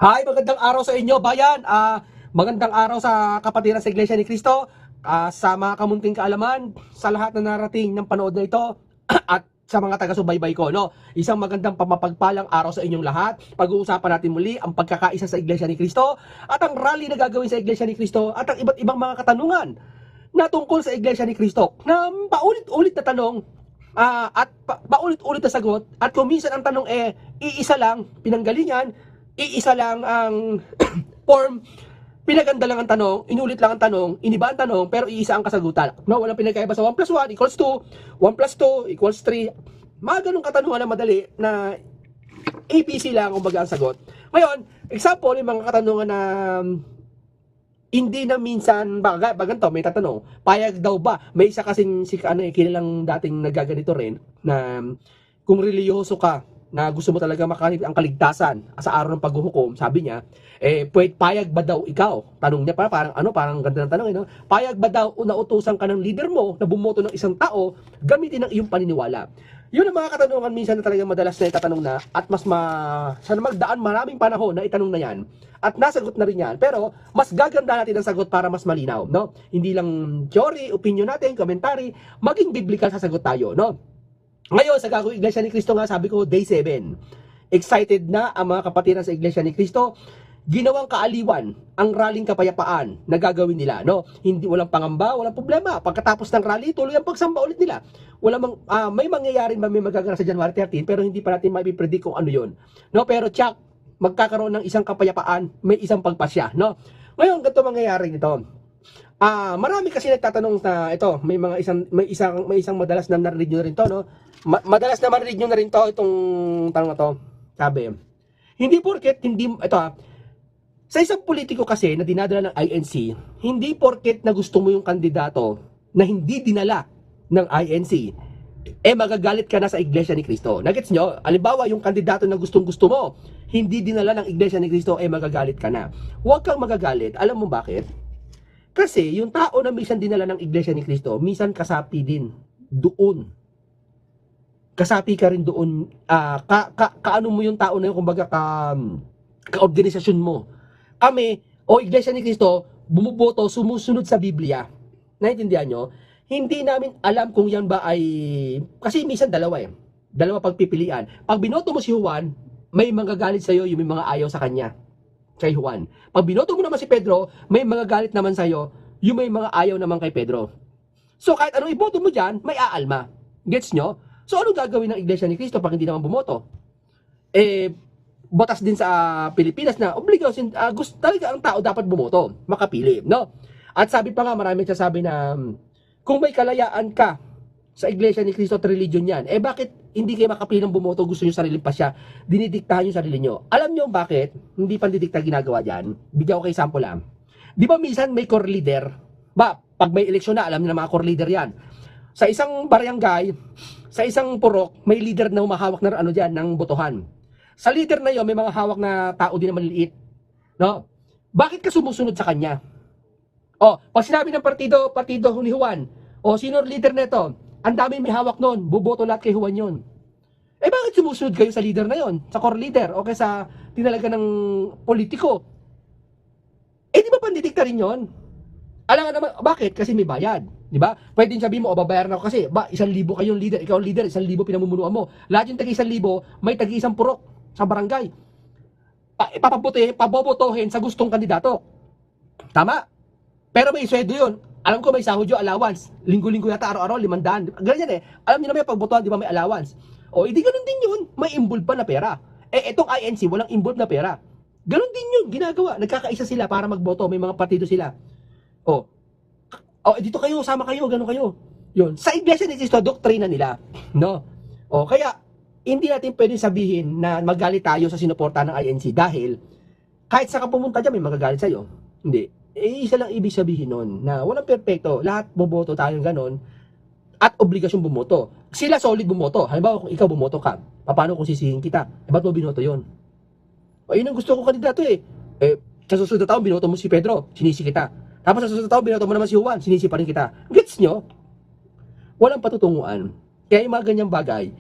Hi, magandang araw sa inyo, bayan. Magandang araw sa kapatiran sa Iglesia ni Cristo, sa mga kamunting kaalaman, sa lahat na narating ng panood na ito, at sa mga taga-subaybay ko, no? Isang magandang pamapagpalang araw sa inyong lahat. Pag-uusapan natin muli ang pagkakaisa sa Iglesia ni Cristo, at ang rally na gagawin sa Iglesia ni Cristo, at ang iba't ibang mga katanungan na tungkol sa Iglesia ni Cristo, na paulit-ulit na tanong, at paulit-ulit na sagot, at kung minsan ang tanong iisa lang, pinanggalingan, iisa lang ang form, pinaganda lang ang tanong, inulit lang ang tanong, iniba ang tanong, pero iisa ang kasagutan. No, walang pinagkaiba sa 1 plus 1 equals 2, 1 plus 2 equals 3. Mga ganong katanungan na madali na ABC lang kumbaga ang sagot. Ngayon, example, yung mga katanungan na hindi na minsan, baganto, may tatanong, payag daw ba? May isa kasing kilalang dating nagaganito rin, na kung reliyoso ka, na gusto mo talaga makamit ang kaligtasan sa araw ng paghuhukom, sabi niya, payag ba daw ikaw? Tanong niya, parang ganda ng tanong, no? Payag ba daw nautusan ka ng leader mo na bumoto ng isang tao, gamitin ang iyong paniniwala? Yun ang mga katanungan minsan na talaga madalas na itatanong na, at sana magdaan maraming panahon na itanong na yan, at nasagot na rin yan, pero mas gaganda natin ang sagot para mas malinaw, no? Hindi lang theory, opinion natin, commentary, maging biblical sa sagot tayo, no? Ngayon, sa gagawing Iglesia ni Cristo nga, sabi ko, day 7. Excited na ang mga kapatiran sa Iglesia ni Cristo. Ginawang kaaliwan ang rallying kapayapaan na gagawin nila, no? Walang pangamba, walang problema. Pagkatapos ng rally, tuloy ang pagsamba ulit nila. May mangyayari may magaganap sa January 13, pero hindi pa natin maipipredict kung ano yun. No? Pero tsak, magkakaroon ng isang kapayapaan, may isang pagpasya, no? Ngayon, ganito mangyayari nito. Marami kasi nagtatanong na ito, may isang madalas na narinig nyo na rin to, no? Madalas na marinig nyo na rin to, itong tanong na to. Sabi, hindi porket, sa isang politiko kasi na dinadala ng INC, hindi porket na gusto mo yung kandidato na hindi dinala ng INC, magagalit ka na sa Iglesia ni Cristo. Nagets nyo? Halimbawa, yung kandidato na gustong-gusto mo, hindi dinala ng Iglesia ni Cristo, magagalit ka na. Huwag kang magagalit. alam mo bakit? Kasi yung tao na minsan dinala ng Iglesia ni Cristo, minsan kasapi din doon. Kasapi ka rin doon. Kaano mo yung tao na yun, kumbaga ka-organisasyon mo. Kami, Iglesia ni Cristo, bumuboto, sumusunod sa Biblia. Naintindihan nyo? Hindi namin alam kung yan ba ay... Kasi minsan dalawa Dalawa pagpipilian. Pag binoto mo si Juan, may magagalit sa'yo yung may mga ayaw sa kanya. Kay Juan. Pag binoto mo naman si Pedro, may mga galit naman sa'yo, yung may mga ayaw naman kay Pedro. So kahit anong iboto mo dyan, may aalma. Gets nyo? So anong gagawin ng Iglesia ni Cristo pag hindi naman bumoto? Batas din sa Pilipinas na obligasyon, gusto talaga ang tao dapat bumoto, makapili, no? At sabi pa nga, maraming sasabi na kung may kalayaan ka sa Iglesia ni Cristo at religion yan, bakit hindi kayo makapili ng bumoto, gusto nyo sariling pasya, dinidiktahan nyo sarili nyo? Alam nyo bakit hindi pandidikta ginagawa dyan? Bigyan ko kayo sample lang. Di ba minsan may core leader? Pag may eleksyon na, alam nyo na mga core leader yan. Sa isang barangay, sa isang purok, may leader na humahawak ng ng botohan. Sa leader na yon, may mga hawak na tao din na maliliit. No? Bakit ka sumusunod sa kanya? Pag sinabi ng partido ni Juan, sino leader nito? Ang dami may hawak nun, buboto lahat kay Juan yun. Bakit sumusunod kayo sa leader na yon? Sa core leader o kaya sa tinalaga ng politiko? Di ba pandidikta rin yun? Alam nga naman, bakit? Kasi may bayad. Di ba? Pwede sabihin mo, babayaran ako kasi, 1,000 kayong leader, ikaw ang leader, 1,000 pinamumunuan mo. Lahat yung tagi 1,000, may tagi 1 purok sa barangay. Pabobotohin sa gustong kandidato. Tama? Pero may sweldo yun. Alam ko may sahod yung allowance. Linggo-linggo yata, araw-araw, 500. Ganyan Alam niyo naman yung pagbotohan, di ba may allowance? Hindi ganun din yun. May involved pa na pera. Itong INC, walang involved na pera. Ganun din yun, ginagawa. Nagkakaisa sila para magboto. May mga partido sila. Dito kayo, sama kayo, ganun kayo. Yun. Sa Iglesia ni Cristo, doktrina nila. No? Kaya, hindi natin pwede sabihin na magalit tayo sa sinuporta ng INC dahil kahit sa ka pumunta dyan, may magagalit sa'yo. Hindi. Isa lang ibig sabihin nun na walang perpekto, lahat bumoto tayong ganon at obligasyon bumoto. Sila solid bumoto. Halimbawa kung ikaw bumoto ka, paano kung sisihin kita? Ba't mo binoto yun? Yun ang gusto ko kandidato sa susunod na taon binoto mo si Pedro, sinisi kita. Tapos sa susunod na taon binoto mo naman si Juan, sinisi pa rin kita. Gets nyo? Walang patutunguan. Kaya yung mga ganyang bagay,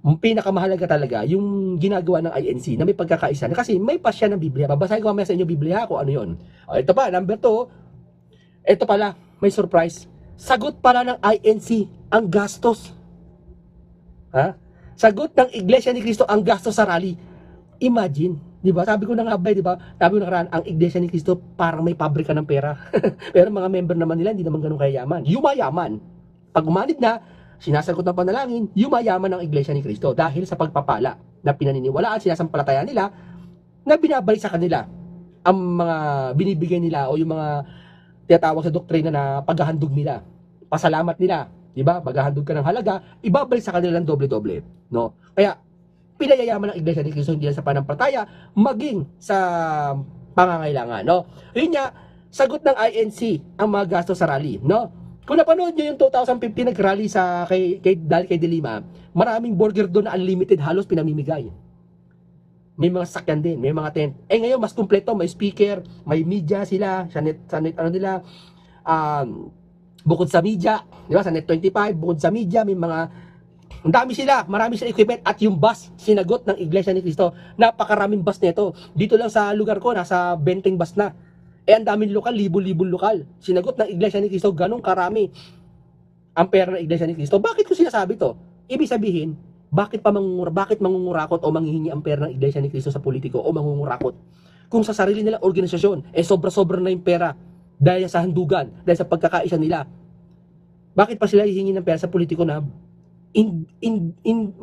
ang pinakamahalaga talaga, yung ginagawa ng INC na may pagkakaisa. Kasi may pasya ng Biblia. Babasahin ko mamaya sa inyo Biblia kung ano yun. O, ito pa, number 2. Ito pala, may surprise. Sagot pala ng INC ang gastos. Ha? Sagot ng Iglesia ni Cristo ang gastos sa rally. Imagine, di ba? Sabi ko na nga ba, di ba? Sabi ko na karaan, ang Iglesia ni Cristo parang may pabrika ng pera. Pero mga member naman nila, hindi naman ganun kayaman. Yumayaman. Pag umanid na, sinasagot ng panalangin, yumayaman ng Iglesia ni Cristo dahil sa pagpapala na pinaniniwalaan, sinasampalataya nila na binabalik sa kanila ang mga binibigay nila o yung mga tinatawag sa doktrina na paghahandog nila, pasalamat nila, di ba? Paghahandog ka ng halaga, ibabalik sa kanila ng doble-doble, no? Kaya pinayayaman ng Iglesia ni Cristo hindi lang sa panampalataya, maging sa pangangailangan, no? Yun nga, sagot ng INC ang mga gastos sa rally, no? Kung napanood nyo yung 2015 nag-rally sa dahil kay De Lima, maraming burger doon na unlimited halos pinamimigay. May mga sakyan din, may mga tent. Ngayon mas kumpleto, may speaker, may media sila, sa net ano nila, bukod sa media, di ba? Sa Net 25, bukod sa media, may mga ang dami sila, marami silang equipment at yung bus, sinagot ng Iglesia ni Cristo. Napakaraming bus nito. Dito lang sa lugar ko, nasa 20 bus na. Ang daming lokal, libo-libong lokal. Sinagot ng Iglesia ni Cristo, ganong karami ang pera ng Iglesia ni Cristo. Bakit ko sinasabi to? Ibig sabihin, bakit mangungurakot o manghihingi ang pera ng Iglesia ni Cristo sa politiko o mangungurakot? Kung sa sarili nilang organisasyon, sobra-sobra na yung pera dahil sa handugan, dahil sa pagkakaisa nila. Bakit pa sila hihingi ng pera sa politiko na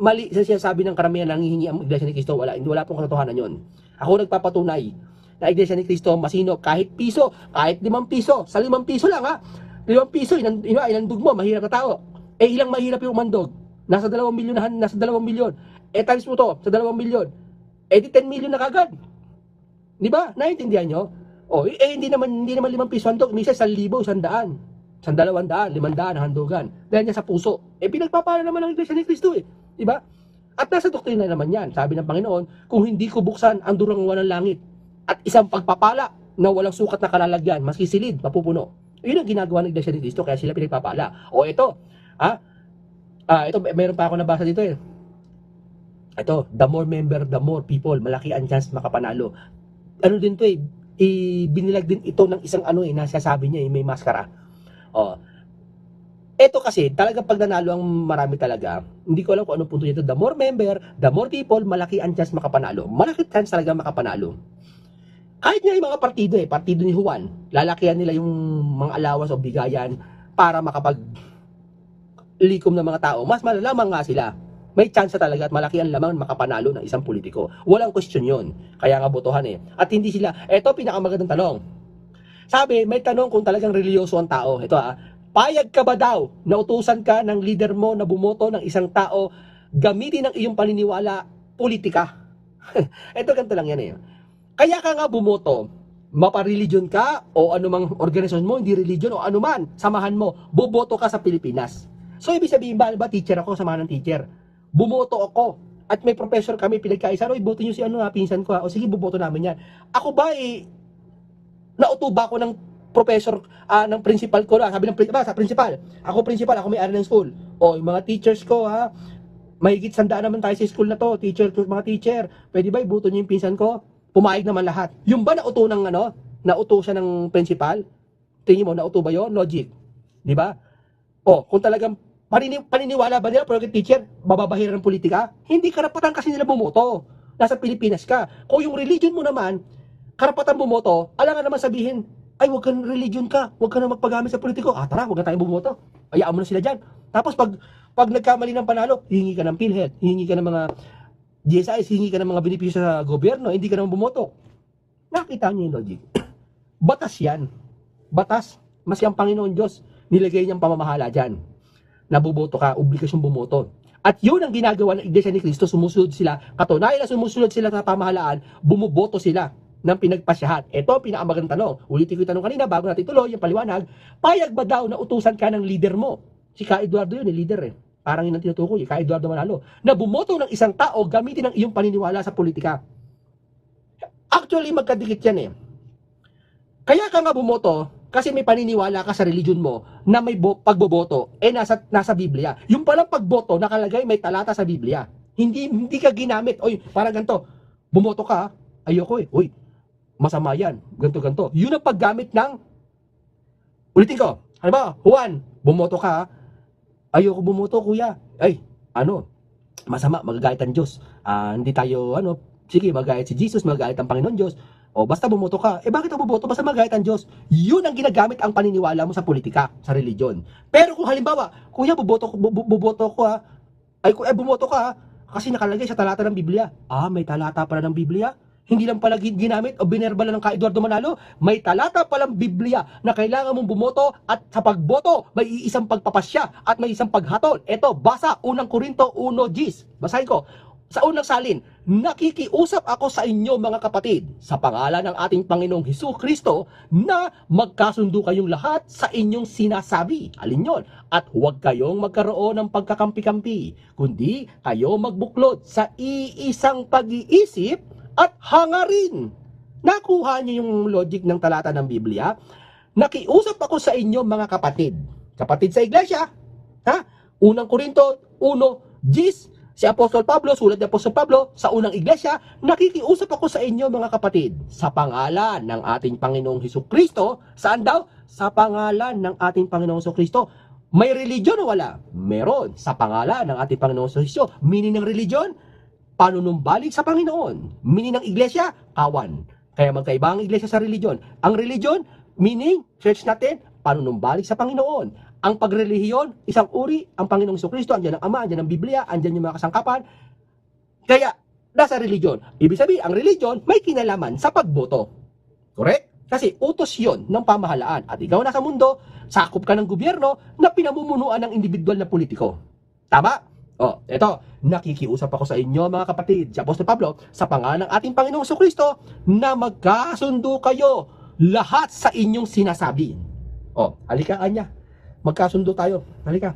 mali sa sinasabi ng karamihan na hihingi ang Iglesia ni Cristo? Wala pong katotohanan yon. Ako nagpapatunay na Iglesia ni Cristo masino kahit piso, kahit 5 piso, sa 5 piso lang ha. 5 piso, inandog mo, mahirap na tao. Ilang mahirap yung umandog? Nasa 2 milyon, nasa 2 milyon. Times mo to, sa 2 milyon. Di 10 milyon na kagad. Di ba? Naiintindihan nyo? Hindi naman 5 piso handog. Minsan 1,000, 100. 200, 500 ang handugan. Dahil niya sa puso. Pinagpapala naman ng Iglesia ni Cristo Di ba? At nasa doktrina naman yan. Sabi ng Panginoon, kung hindi ko buksan ang duranguan ng langit at isang pagpapala na walang sukat na kalalagyan, maski silid, mapupuno. Yun ang ginagawa ng Iglesia ni Cristo, kaya sila pinagpapala. Ito, ito, meron pa ako nabasa dito Ito, the more member, the more people, malaki ang chance makapanalo. Ano din to binilag din ito ng isang nasasabi niya may maskara. Ito kasi, talaga pag nanalo ang marami talaga, hindi ko alam kung anong punto nito. The more member, the more people, malaki ang chance makapanalo. Malaki chance talaga makapanalo. Kahit nga yung mga partido partido ni Juan, lalakihan nila yung mga alawas o bigayan para makapag-likom ng mga tao. Mas malalamang nga sila. May chance talaga at malaki ang lamang makapanalo ng isang politiko. Walang question yun. Kaya nga botohan At hindi sila, ito pinakamagandang tanong. Sabi, may tanong kung talagang religyoso ang tao. Ito payag ka ba daw na utusan ka ng leader mo na bumoto ng isang tao gamitin ang iyong paniniwala politika? Ito ganito lang yan Kaya ka nga bumoto, mapa-religion ka o anumang organisasyon mo, hindi religion o anuman, samahan mo, boboto ka sa Pilipinas. So ibig sabihin ba teacher ako, samahan ng teacher. Bumoto ako at may professor kami pinagkaisa, boto niyo si pinsan ko O sige, boboto namin yan. Ako ba nauto ba ako ng professor, ng principal ko sabi ng sa principal. Ako may-ari ng school. Yung mga teachers ko mahigit 100 naman tayo sa school na to, mga teacher. Pwede ba iboto niyo yung pinsan ko? Pumayag naman lahat. Yung ba nauto siya ng principal? Tingin mo, nauto ba yun? Logic. Di ba? Kung talagang paniniwala ba nila, porque teacher, bababahira ng politika? Hindi karapatan kasi nila bumoto. Nasa Pilipinas ka. Kung yung religion mo naman, karapatan bumoto, alangan naman sabihin, huwag ka ng religion ka, huwag ka na magpagamit sa politiko. Tara, huwag na tayong bumoto. Hayaan mo na sila dyan. Tapos pag nagkamali ng panalo, hihingi ka ng PhilHealth, hihingi ka ng mga GSIS, hingi ka ng mga benepisyo sa gobyerno, hindi ka naman bumoto. Nakita niyo yung logic. Batas yan. Batas. Mas yung Panginoon Diyos, nilagay niyang pamamahala dyan. Nabuboto ka, obligasyon bumoto. At yun ang ginagawa ng Iglesia ni Cristo, sumusunod sila. Katunayan na sumusunod sila sa pamahalaan, bumuboto sila ng pinagpasyahan. Ito ang pinakamagandang tanong. Ulitin ko yung tanong kanina, bago natin tuloy, yung paliwanag. Payag ba daw na utusan ka ng leader mo? Si Ka Eduardo yun, leader Parang yun ang tinutukoy, Ka Eduardo Manalo, na bumoto ng isang tao gamitin ang iyong paniniwala sa politika. Actually, magkadikit yan Kaya ka nga bumoto, kasi may paniniwala ka sa religion mo na may pagboboto, nasa Biblia. Yung palang pagboto, nakalagay may talata sa Biblia. Hindi ka ginamit. Oy, parang ganito. Bumoto ka, ayoko eh. Uy, masama yan. Ganto. Yun ang paggamit ng, ulitin ko. Ano ba? Juan, bumoto ka, ayoko bumoto, kuya. Ay, ano? Masama, magagayat ang Diyos. Hindi tayo, sige, magagayat si Jesus, magagayat ang Panginoon Diyos. O basta bumoto ka. Bakit ako bumoto? Basta magagayat ang Diyos. Yun ang ginagamit ang paniniwala mo sa politika, sa religion. Pero kung halimbawa, kuya, bumoto ko ha. Bumoto ka ha. Kasi nakalagay sa talata ng Biblia. May talata pala ng Biblia? Hindi lang pala ginamit o binerbal ng ka Eduardo Manalo. May talata palang Biblia na kailangan mong bumoto at sa pagboto may iisang pagpapasya at may isang paghatol. Ito, basa, 1 Korinto 1:10. Basahin ko. Sa unang salin, nakikiusap ako sa inyo mga kapatid sa pangalan ng ating Panginoong Hesukristo na magkasundo kayong lahat sa inyong sinasabi. Alin yon? At huwag kayong magkaroon ng pagkakampi-kampi, kundi kayo magbuklod sa iisang pag-iisip at hangarin. Nakuha niyo yung logic ng talata ng Biblia? Nakiusap ako sa inyo mga kapatid. Kapatid sa iglesia. 1 Korinto 1:10. Si Apostol Pablo, sulat ni Apostol Pablo, sa unang iglesia, nakikiusap ako sa inyo mga kapatid, sa pangalan ng ating Panginoong Hesukristo. Saan daw? Sa pangalan ng ating Panginoong Hesukristo. May religion o wala? Meron. Sa pangalan ng ating Panginoong Hesukristo. Meaning ng religion? Panunumbalik sa Panginoon. Meaning ng iglesia? Kawan. Kaya magkaiba ang iglesia sa religion. Ang religion, meaning, church natin, panunumbalik sa Panginoon. Ang pagrelihiyon, isang uri, ang Panginoong Hesukristo, andyan ang Ama, andyan ang Biblia, andyan yung mga kasangkapan. Kaya, nasa religion. Ibig sabihin, ang religion may kinalaman sa pagboto. Correct? Kasi utos yon ng pamahalaan. At ikaw nasa mundo, sakop ka ng gobyerno na pinamumunuan ng individual na politiko. Tama? Eto, nakikiusap ako sa inyo mga kapatid, si Apostol Pablo, sa pangalan ng ating Panginoong Hesukristo, na magkasundo kayo lahat sa inyong sinasabi. Halika kanya. Magkasundo tayo. Halika.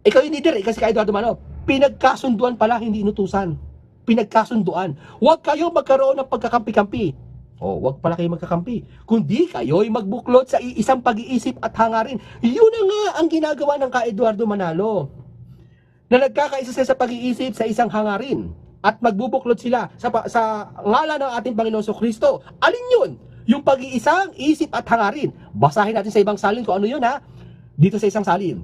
Ikaw yung leader, kasi kay Eduardo Manalo. Pinagkasunduan pala, hindi inutusan. Pinagkasunduan. Huwag kayo magkaroon ng pagkakampi-kampi. Huwag pala kayo magkakampi. Kundi kayo'y magbuklod sa isang pag-iisip at hangarin. Yun na nga ang ginagawa ng kay Eduardo Manalo. Na nagkakaisa sila sa pag-iisip sa isang hangarin. At magbubuklod sila sa ngalan ng ating Panginoon Hesukristo. Alin yun? Yung pag-iisang isip at hangarin. Basahin natin sa ibang salin kung ano yun ha. Dito sa isang salin.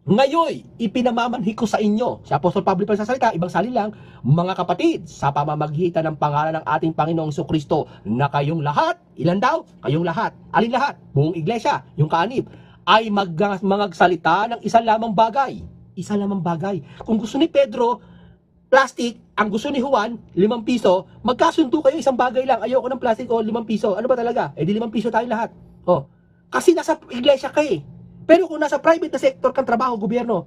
Ngayon, ipinamamanhi ko sa inyo. Si Apostol Pablo pa sasalita, ibang salin lang. Mga kapatid, sa pamamagitan ng pangalan ng ating Panginoong Hesukristo, na kayong lahat, ilan daw? Kayong lahat. Alin lahat? Buong iglesia, yung kaanib, ay magsalita ng isa lamang bagay. Isa lamang bagay. Kung gusto ni Pedro, plastic, ang gusto ni Juan, 5 piso, magkasundo kayo isang bagay lang. Ayoko ng plastic o 5 piso. Ano ba talaga? Di 5 piso tayo lahat. Kasi nasa iglesia ka eh. Pero kung nasa private na sector kang trabaho, gobyerno,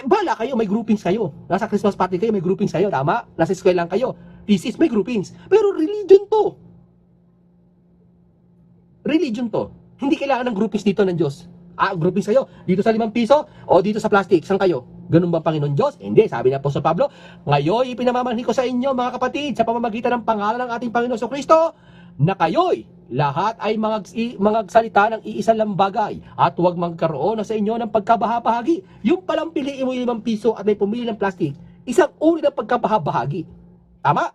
bala kayo, may groupings kayo. Nasa Christmas party kayo, may groupings kayo, tama? Nasa school lang kayo, thesis, may groupings. Pero religion to. Religion to. Hindi kailangan ng groupings dito ng Diyos. Groupings kayo, dito sa 5 piso o dito sa plastic, saan kayo? Ganun ba Panginoon Diyos? Hindi, sabi ni Apostol Pablo, ngayon ipinamamanhi ko sa inyo mga kapatid sa pamamagitan ng pangalan ng ating Panginoon Hesukristo, na kayo'y lahat ay magsalita ng iisa lang bagay at huwag magkaroon na sa inyo ng pagkabahabahagi. Yung palang piliin mo yung 5 piso at may pumili ng plastic, isang uri ng pagkabahabahagi. Tama?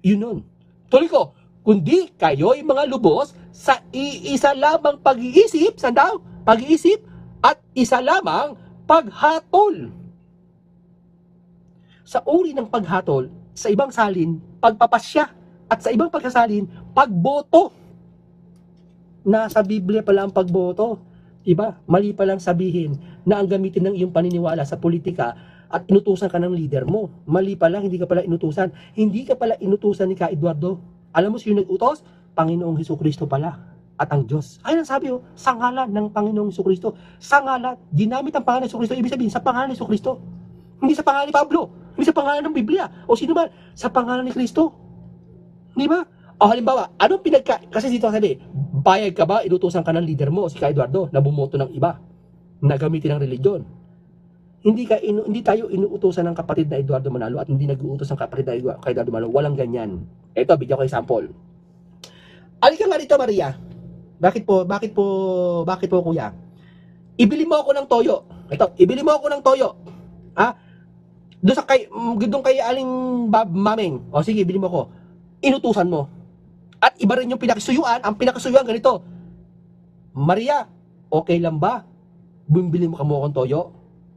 Yun nun. Tuloy ko, kundi kayo'y mga lubos sa iisa lamang pag-iisip, saan daw? Pag-iisip at isa lamang paghatol. Sa uri ng paghatol, sa ibang salin, pagpapasya. At sa ibang pagsasalin, pagboto. Nasa Biblia pala ang pagboto. Iba, mali palang sabihin na ang gamitin ng iyong paniniwala sa politika at inutusan ka ng leader mo. Mali pala, hindi ka pala inutusan. Hindi ka pala inutusan ni Ka Eduardo. Alam mo sino nag-utos? Panginoong Hesukristo pala. At ang Diyos. Ayun ang sabi sa ngalan ng Panginoong Hesukristo. Sa ngalan, ginamit ang pangalan ng Hesukristo. Ibig sabihin, sa pangalan ng Hesukristo. Hindi sa pangalan ni Pablo. Hindi sa pangalan ng Biblia. O sino ba? Sa pangalan ni Kristo. Di ba? Halimbawa, anong kasi dito sabi, bayag ka ba, inutusan ka ng leader mo, si Ka Eduardo, na bumoto ng iba, na gamitin ng religion. Hindi tayo inuutosan ng kapatid na Eduardo Manalo at hindi nag-uutos ng kapatid na Ka Eduardo Manalo. Walang ganyan. Ito, bigyan ko example. Alika nga dito, Maria. Bakit po, kuya? Ibili mo ako ng toyo. Ito, ibili mo ako ng toyo. Doon kay Aling Mameng, o sige, bili mo ko. Inutusan mo. At iba rin yung pinakasuyuan. Ang pinakasuyuan ganito, Maria, okay lang ba? Bumili mo kamo akong toyo?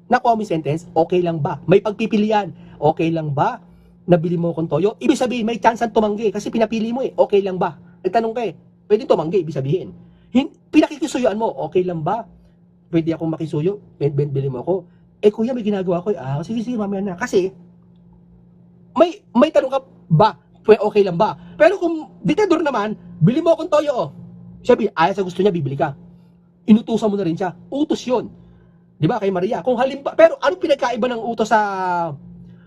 Nakuha mo yung sentence, okay lang ba? May pagpipilian, okay lang ba? Nabili mo akong toyo? Ibig sabihin, may chance tumanggi kasi pinapili mo okay lang ba? Nagtanong ka pwede tumanggi, ibig sabihin. Pinakikisuyuan mo, okay lang ba? Pwede akong makisuyo? Bili mo ako? Kuya, may ginagawa ko. Sige, mamaya na. Kasi, may tanong ka ba? Okay lang ba? Pero kung ditador naman, bili mo akong toyo, Sabi, sa gusto niya, bibili ka. Inutusan mo na rin siya. Utos yun. Di ba, kay Maria? Kung pero anong pinagkaiba ng utos sa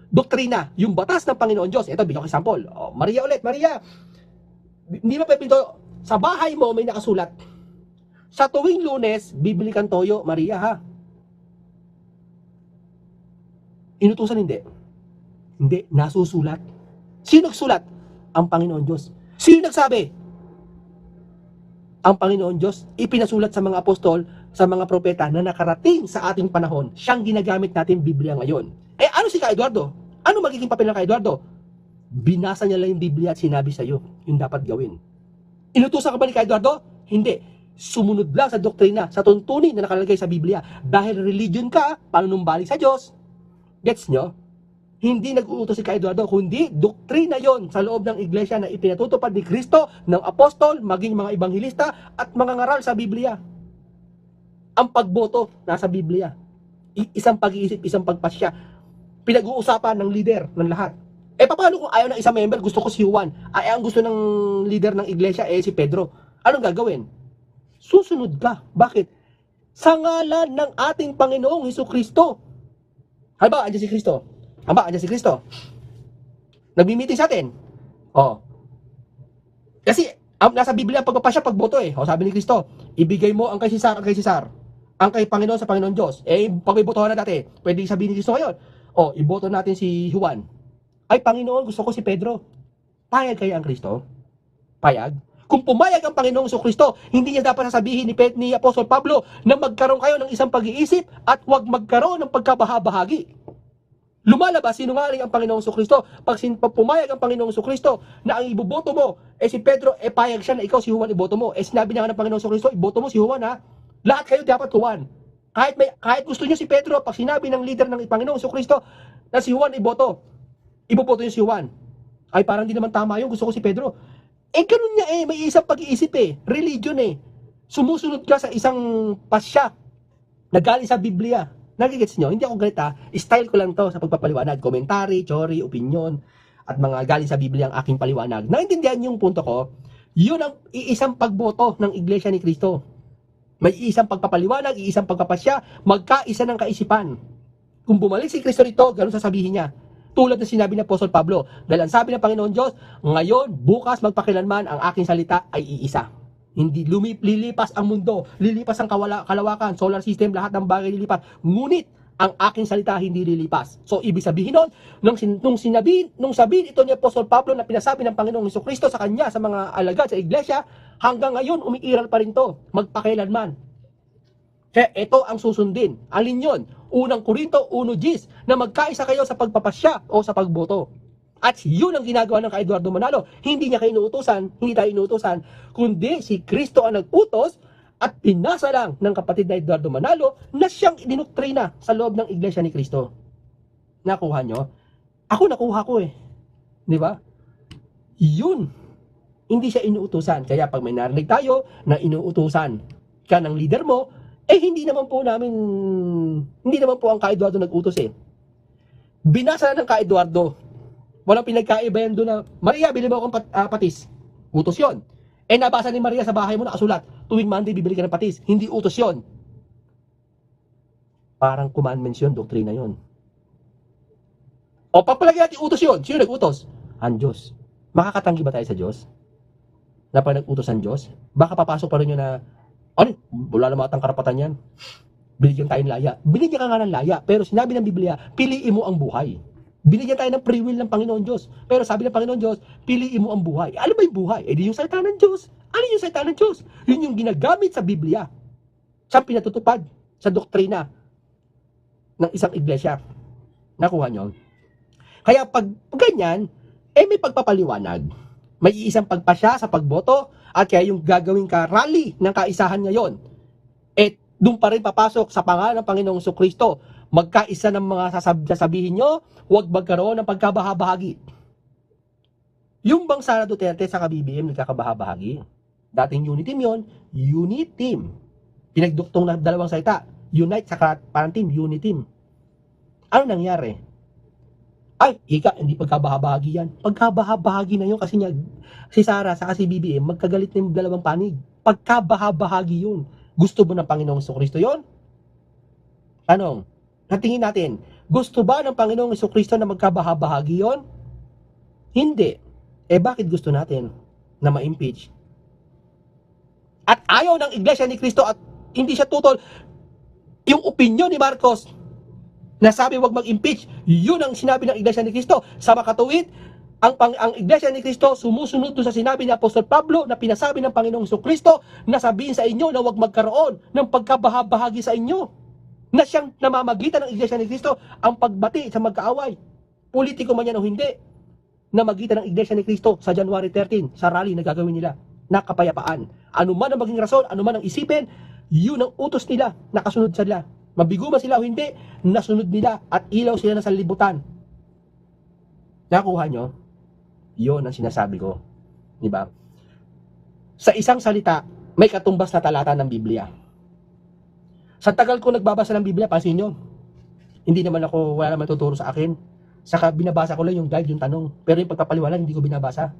doktrina? Yung batas ng Panginoon Diyos. Ito, bigyan ko example. Maria ulit, Maria. Hindi ba pwede sa bahay mo may nakasulat. Sa tuwing Lunes, bibili kang toyo, Maria, ha? Inutusan hindi. Hindi, nasusulat. Sino nagsulat? Ang Panginoon Diyos. Sino nagsabi? Ang Panginoon Diyos. Ipinasulat sa mga apostol, sa mga propeta na nakarating sa ating panahon. Siyang ginagamit natin Biblia ngayon. Ano si Ka Eduardo? Ano magiging papel ng Ka Eduardo? Binasa niya lang yung Biblia at sinabi sa iyo yung dapat gawin. Inutusan ka ba ni Ka Eduardo? Hindi. Sumunod lang sa doktrina, sa tuntunin na nakalagay sa Biblia. Dahil religion ka, panunumbalik sa Diyos. Gets nyo? Hindi nag-uutos si Ka Eduardo, kundi doktrina yon sa loob ng iglesia na ipinatutupad ni Kristo, ng apostol, maging mga ibanghilista at mga ngaral sa Biblia. Ang pagboto nasa Biblia. Isang pag-iisip, isang pagpasya. Pinag-uusapan ng leader ng lahat. Paano kung ayaw ng isang member, gusto ko si Juan? Ang gusto ng leader ng iglesia si Pedro. Anong gagawin? Susunod ka. Bakit? Sa ngalan ng ating Panginoong Hesukristo. Halimbawa, andyan si Kristo. Andyan si Kristo. Nagmi-meeting sa atin. Kasi, nasa Biblia, pagpapasya, pagboto sabi ni Kristo, ibigay mo ang kay Cesar, ang kay Panginoon sa Panginoon Diyos. Pag-ibotohan na dati, pwede sabihin ni Kristo ngayon, iboto natin si Juan. Panginoon, gusto ko si Pedro. Payag kaya ang Kristo? Payag? Kung pumayag ang Panginoong Kristo, hindi niya dapat sasabihin ni Apostol Pablo na magkaroon kayo ng isang pag-iisip at huwag magkaroon ng pagkabahabahagi. Lumalabas, sinungaling ang Panginoong Kristo. Pag pumayag ang Panginoong Kristo na ang iboboto mo, si Pedro, payag siya na ikaw si Juan iboto mo. Sinabi na nga ng Panginoong Kristo, iboto mo si Juan, ha? Lahat kayo dapat Juan. Kahit gusto niyo si Pedro, pag sinabi ng leader ng Panginoong Kristo na si Juan iboto niyo si Juan. Parang di naman tama yun, gusto ko si Pedro. Ganun niya may isang pag-iisip religion Sumusunod ka sa isang pasya na galing sa Biblia. Nagigets nyo? Hindi ako galit style ko lang to sa pagpapaliwanag. Komentary, theory, opinion, at mga galing sa Biblia ang aking paliwanag. Naintindihan yung punto ko? Yun ang iisang pagboto ng Iglesia ni Kristo. May isang pagpapaliwanag, iisang pagpapasya, magkaisa ng kaisipan. Kung bumalik si Kristo rito, ganun sasabihin niya. Tulad na sinabi ni Apostol Pablo, dahil ang sabi ng Panginoon Diyos, ngayon, bukas, magpakilanman, ang aking salita ay iisa. Hindi lilipas ang mundo, lilipas ang kalawakan, solar system, lahat ng bagay lilipas. Ngunit, ang aking salita hindi lilipas. So, ibig sabihin nun, nung sabihin ito ni Apostol Pablo na pinasabi ng Panginoong Jesucristo sa kanya, sa mga alagad, sa iglesia, hanggang ngayon, umiiral pa rin to, magpakilanman. Kaya ito ang susundin. Alin yun? Unang Korinto 1:10 na magkaisa kayo sa pagpapasya o sa pagboto. At yun ang ginagawa ng Ka Eduardo Manalo. Hindi niya kayo inuutosan, hindi tayo inuutosan, kundi si Kristo ang nag-utos at pinasa lang ng kapatid na Eduardo Manalo na siyang dinoktrina sa loob ng iglesia ni Kristo. Nakuha nyo? Ako nakuha ko Di ba? Yun. Hindi siya inuutosan. Kaya pag may narinig tayo na inuutosan ka ng leader mo, hindi naman po ang Ka Eduardo nag-utos Binasa na ng Ka Eduardo. Walang pinagkaiba yan doon na, Maria, bili mo akong patis. Utos yun. Nabasa ni Maria sa bahay mo nakasulat, tuwing Monday bibili ka ng patis. Hindi utos yun. Parang commandments yun, doktrina yun. Papalagay natin utos yun. Sino nag-utos? Ang Diyos. Makakatanggi ba tayo sa Diyos? Na pag nag-utos ang Diyos? Baka papasok pa rin yun na, wala naman atang karapatan yan. Binigyan tayo ng laya. Binigyan ka nga ng laya, pero sinabi ng Biblia, piliin mo ang buhay. Binigyan tayo ng free will ng Panginoon Diyos. Pero sabi ng Panginoon Diyos, piliin mo ang buhay. Ano ba yung buhay? Di yung salita ng Diyos. Ano yung salita ng Diyos? Yun yung ginagamit sa Biblia. Siyang pinatutupad sa doktrina ng isang iglesia. Nakuha nyo? Kaya pag ganyan, may pagpapaliwanag. May iisang pagpasya sa pagboto at kaya yung gagawin ka rally ng kaisahan ngayon, doon pa rin papasok sa pangalan ng Panginoong Jesucristo. Magkaisa ng mga sasabihin nyo, huwag magkaroon ng pagkabahabahagi. Yung bang Sara Duterte sa BBM nagkakabahabahagi? Dating unity team yun, unity team. Pinagduktong na dalawang salita, unite saka parang team, unity team. Ano nangyari? Ay, hindi pagkabahabahagi yan. Pagkabahabahagi na yun kasi niya, si Sara saka si BBM, magkagalit na yung dalawang panig. Pagkabahabahagi yun. Gusto mo ng Panginoong Jesucristo yun? Tanong, natingin natin, gusto ba ng Panginoong Jesucristo na magkabahabahagi yun? Hindi. Bakit gusto natin na ma-impeach? At ayaw ng Iglesia ni Cristo at hindi siya tutol. Yung opinion ni Marcos na sabi wag mag-impeach, yun ang sinabi ng Iglesia ni Cristo. Sa makatuwid, ang Iglesia ni Cristo sumusunod doon sa sinabi ni Apostol Pablo na pinasabi ng Panginoong Jesucristo na sabihin sa inyo na wag magkaroon ng pagkabahabahagi sa inyo. Na siyang namamagitan ng Iglesia ni Cristo ang pagbati sa magkaaway. Politiko man yan o hindi, na magitan ng Iglesia ni Cristo sa January 13 sa rally na gagawin nila na kapayapaan. Ano man ang maging rason, ano man ang isipin, yun ang utos nila, nakasunod sila. Mabigo man sila o hindi, nasunod nila at ilaw sila na sa libutan. Nakuha nyo? Yun ang sinasabi ko. Diba? Sa isang salita, may katumbas na talata ng Biblia. Sa tagal ko nagbabasa ng Biblia, pansin nyo, hindi naman ako, wala naman tuturo sa akin. Saka binabasa ko lang yung guide, yung tanong. Pero yung pagpapaliwanag, hindi ko binabasa.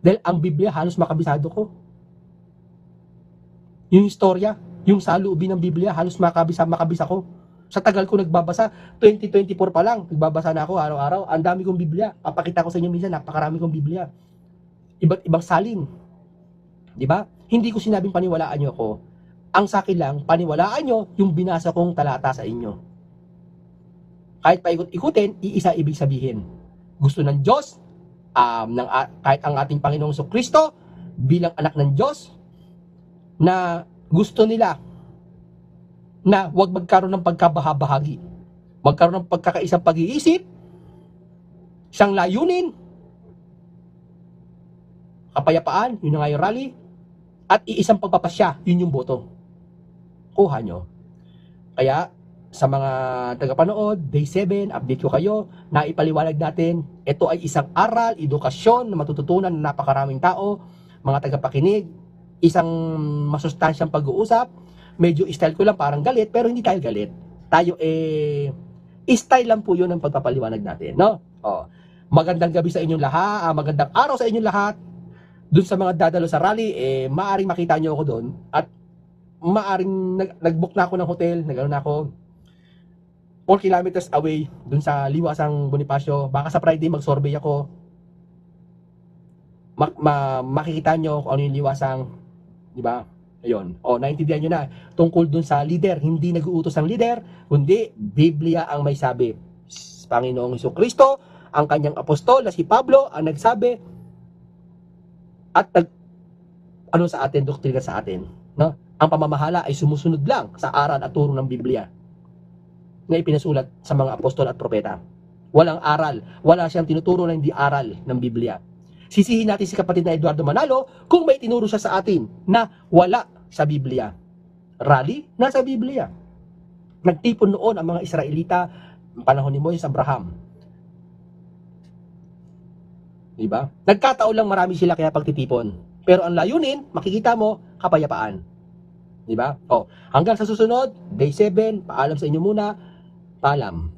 Dahil ang Biblia, halos makabisado ko. Yung istorya, yung salubi ng Biblia, halos makabisa ko. Sa tagal ko nagbabasa, 2024 pa lang, nagbabasa na ako araw-araw. Ang dami kong Biblia. Papakita ko sa inyo minsan, napakarami kong Biblia. Iba't ibang salin. Di ba? Hindi ko sinabing paniwalaan nyo ako. Ang sa akin lang, paniwalaan nyo yung binasa kong talata sa inyo. Kahit paikot-ikutin, iisa ibig sabihin. Gusto ng Diyos, kahit ang ating Panginoong Jesucristo, bilang anak ng Diyos, na gusto nila na huwag magkaroon ng pagkabahabahagi. Magkaroon ng pagkakaisang pag-iisip, isang layunin, kapayapaan, yun nga yung rally, at iisang pagpapasya, yun yung boto. Kuha nyo. Kaya, sa mga tagapanood, Day 7, update ko kayo, na ipaliwanag natin, ito ay isang aral, edukasyon na matututunan ng napakaraming tao, mga tagapakinig, isang masustansyang pag-uusap. Medyo style ko lang parang galit, pero hindi tayo galit. Tayo style lang po yun ang pagpapaliwanag natin, no? Magandang gabi sa inyong lahat, magandang araw sa inyong lahat. Doon sa mga dadalo sa rally, maaring makita nyo ako doon, at maaring nag-book na ako ng hotel, nagano na ako 4 kilometers away doon sa Liwasang Bonifacio. Baka sa Friday mag-survey ako. Makikita nyo kung ano yung Liwasang, di ba? Ayun. Naintindihan nyo na. Tungkol dun sa leader, hindi nag-uutos ang leader, kundi Biblia ang may sabi. Panginoong Jesucristo, ang kanyang apostol na si Pablo, ang nagsabi, at ano sa atin, doktrina sa atin. No? Ang pamamahala ay sumusunod lang sa aral at turo ng Biblia na ipinasulat sa mga apostol at propeta. Walang aral. Wala siyang tinuturo na hindi aral ng Biblia. Sisihin natin si kapatid na Eduardo Manalo kung may tinuro siya sa atin na wala sa Biblia. Rally, nasa Biblia. Nagtipon noon ang mga Israelita panahon ni Moises, Abraham. Diba? Nagkataon lang marami sila kaya pagtitipon. Pero ang layunin, makikita mo, kapayapaan. Diba? Hanggang sa susunod, Day 7, paalam sa inyo muna. Paalam.